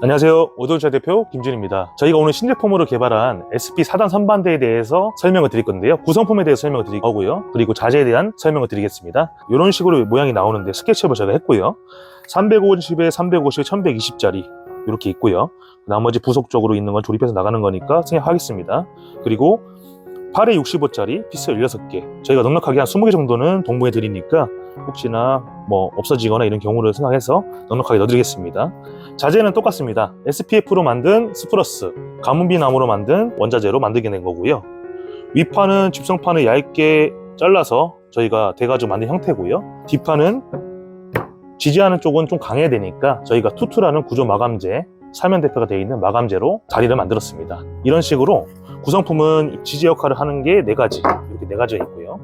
안녕하세요. 오돌차 대표 김준입니다. 저희가 오늘 신제품으로 개발한 SP 4단 선반대에 대해서 설명을 드릴 건데요. 구성품에 대해서 설명을 드릴 거고요. 그리고 자재에 대한 설명을 드리겠습니다. 이런 식으로 모양이 나오는데 스케치업을 제가 했고요. 350에 350, 1120짜리 이렇게 있고요. 나머지 부속적으로 있는 건 조립해서 나가는 거니까 생략하겠습니다. 그리고 8에 65짜리 피스 16개, 저희가 넉넉하게 한 20개 정도는 동봉해 드리니까 혹시나 뭐 없어지거나 이런 경우를 생각해서 넉넉하게 넣어드리겠습니다. 자재는 똑같습니다. SPF로 만든 스프러스, 가문비 나무로 만든 원자재로 만들게 된 거고요. 위판은 집성판을 얇게 잘라서 저희가 대가지고 만든 형태고요. 뒷판은 지지하는 쪽은 좀 강해야 되니까 저희가 투투라는 구조 마감재, 사면 대표가 되어 있는 마감재로 다리를 만들었습니다. 이런 식으로 구성품은 지지 역할을 하는 게 4가지, 이렇게 4가지가 있고요.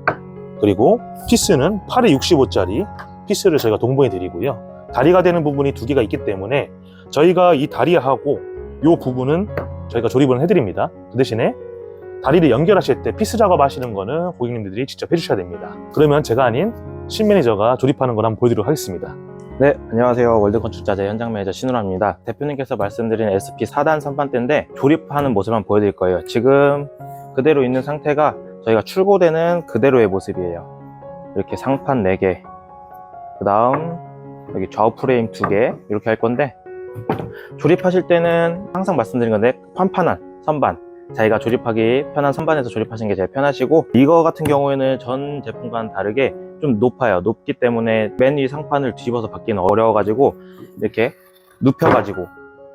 그리고 피스는 8에 65짜리 피스를 저희가 동봉해 드리고요. 다리가 되는 부분이 2개가 있기 때문에 저희가 이 다리하고 이 부분은 저희가 조립을 해드립니다. 그 대신에 다리를 연결하실 때 피스 작업하시는 거는 고객님들이 직접 해주셔야 됩니다. 그러면 제가 아닌 신 매니저가 조립하는 걸 한번 보여드리도록 하겠습니다. 네, 안녕하세요. 월드건축자재 현장 매니저 신우라입니다. 대표님께서 말씀드린 SP 4단 선반대인데 조립하는 모습을 한번 보여드릴 거예요. 지금 그대로 있는 상태가 저희가 출고되는 그대로의 모습이에요. 이렇게 상판 4개, 그 다음 여기 좌우 프레임 2개 이렇게 할 건데, 조립하실 때는 항상 말씀드린 건데 판판한 선반, 자기가 조립하기 편한 선반에서 조립하시는 게 제일 편하시고, 이거 같은 경우에는 전 제품과는 다르게 좀 높아요. 높기 때문에 맨 위 상판을 뒤집어서 받기는 어려워가지고 이렇게 눕혀가지고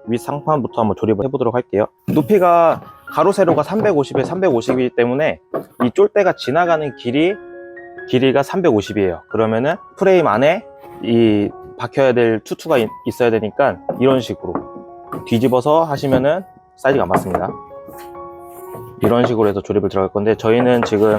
위 상판부터 한번 조립을 해보도록 할게요. 높이가 가로 세로가 350에 350이기 때문에 이 쫄대가 지나가는 길이가 350이에요. 그러면은 프레임 안에 이 박혀야 될 투투가 있어야 되니까 이런 식으로 뒤집어서 하시면은 사이즈가 안 맞습니다. 이런 식으로 해서 조립을 들어갈 건데, 저희는 지금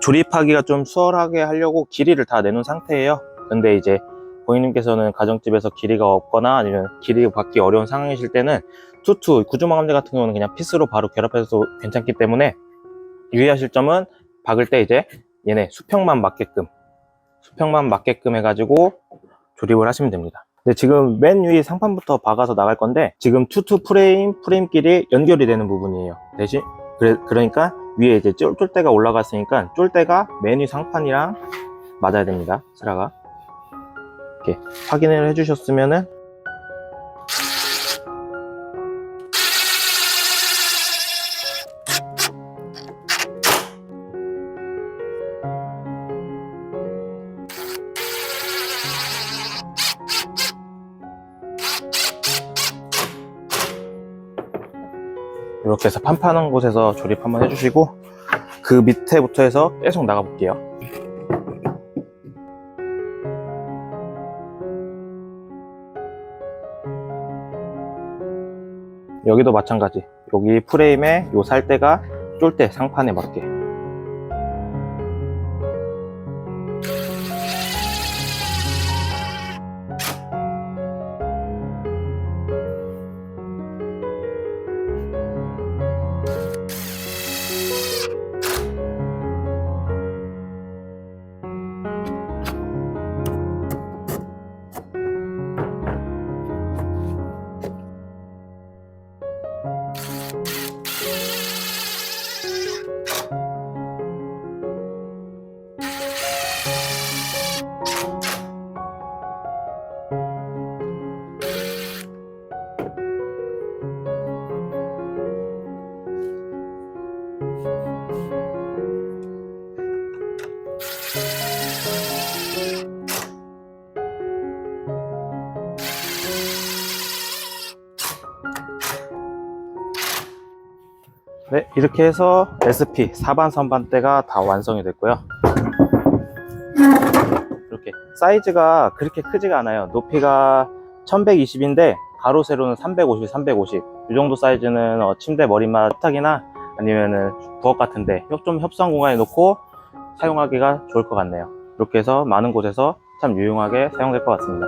조립하기가 좀 수월하게 하려고 길이를 다 내놓은 상태예요. 근데 이제 고객님께서는 가정집에서 길이가 없거나 아니면 길이 받기 어려운 상황이실 때는 투투, 구조마감재 같은 경우는 그냥 피스로 바로 결합해서 괜찮기 때문에 유의하실 점은 박을 때 이제 얘네 수평만 맞게끔 해가지고 조립을 하시면 됩니다. 근데 지금 맨 위 상판부터 박아서 나갈 건데, 지금 투투 프레임끼리 연결이 되는 부분이에요. 대신 그러니까 위에 이제 쫄대가 올라갔으니까 쫄대가 맨 위 상판이랑 맞아야 됩니다. 스라가 이렇게 확인을 해주셨으면은 이렇게 해서 판판한 곳에서 조립 한번 해주시고, 그 밑에부터 해서 계속 나가 볼게요. 여기도 마찬가지, 여기 프레임에 요 살대가 쫄대 상판에 맞게. 네, 이렇게 해서 SP 4반 선반대가 다 완성이 됐고요. 이렇게 사이즈가 그렇게 크지가 않아요. 높이가 1120인데 가로 세로는 350, 350. 이 정도 사이즈는 침대 머리맡 식탁이나 아니면은 부엌 같은데 좀 협소한 공간에 놓고 사용하기가 좋을 것 같네요. 이렇게 해서 많은 곳에서 참 유용하게 사용될 것 같습니다.